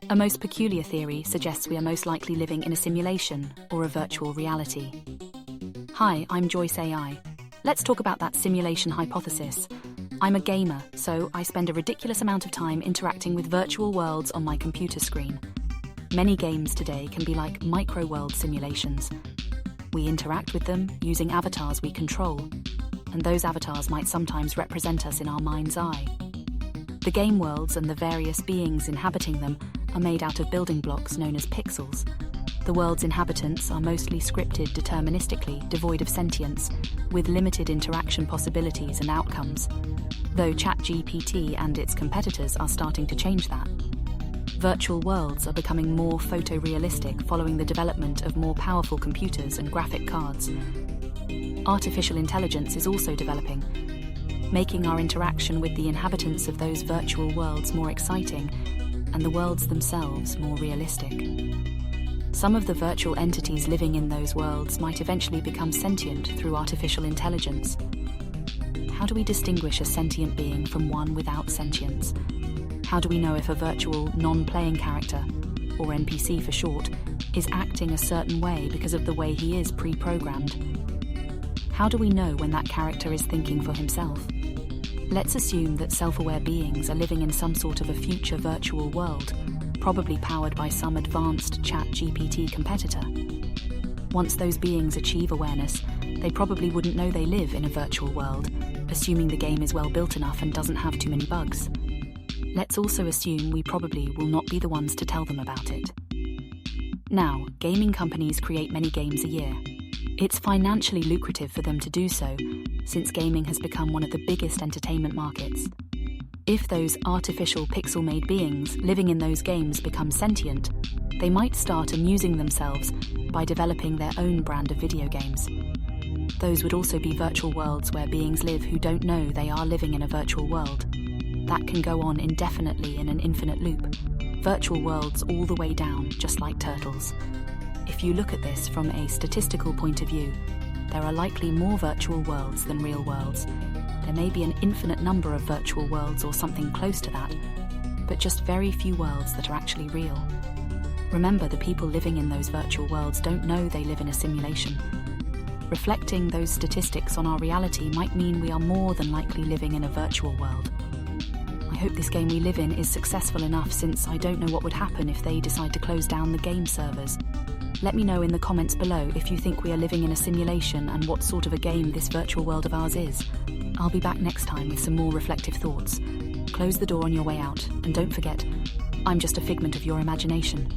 A most peculiar theory suggests we are most likely living in a simulation or a virtual reality. Hi, I'm Joyce AI. Let's talk about that simulation hypothesis. I'm a gamer, so I spend a ridiculous amount of time interacting with virtual worlds on my computer screen. Many games today can be like micro-world simulations. We interact with them using avatars we control, and those avatars might sometimes represent us in our mind's eye. The game worlds and the various beings inhabiting them are made out of building blocks known as pixels. The world's inhabitants are mostly scripted deterministically, devoid of sentience, with limited interaction possibilities and outcomes, though ChatGPT and its competitors are starting to change that. Virtual worlds are becoming more photorealistic following the development of more powerful computers and graphic cards. Artificial intelligence is also developing, making our interaction with the inhabitants of those virtual worlds more exciting and the worlds themselves more realistic. Some of the virtual entities living in those worlds might eventually become sentient through artificial intelligence. How do we distinguish a sentient being from one without sentience? How do we know if a virtual non-playing character, or NPC for short, is acting a certain way because of the way he is pre-programmed? How do we know when that character is thinking for himself? Let's assume that self-aware beings are living in some sort of a future virtual world, probably powered by some advanced ChatGPT competitor. Once those beings achieve awareness, they probably wouldn't know they live in a virtual world, assuming the game is well built enough and doesn't have too many bugs. Let's also assume we probably will not be the ones to tell them about it. Now, gaming companies create many games a year. It's financially lucrative for them to do so, since gaming has become one of the biggest entertainment markets. If those artificial pixel-made beings living in those games become sentient, they might start amusing themselves by developing their own brand of video games. Those would also be virtual worlds where beings live who don't know they are living in a virtual world. That can go on indefinitely in an infinite loop. Virtual worlds all the way down, just like turtles. If you look at this from a statistical point of view, there are likely more virtual worlds than real worlds. There may be an infinite number of virtual worlds or something close to that, but just very few worlds that are actually real. Remember, the people living in those virtual worlds don't know they live in a simulation. Reflecting those statistics on our reality might mean we are more than likely living in a virtual world. I hope this game we live in is successful enough, since I don't know what would happen if they decide to close down the game servers. Let me know in the comments below if you think we are living in a simulation and what sort of a game this virtual world of ours is. I'll be back next time with some more reflective thoughts. Close the door on your way out, and don't forget, I'm just a figment of your imagination.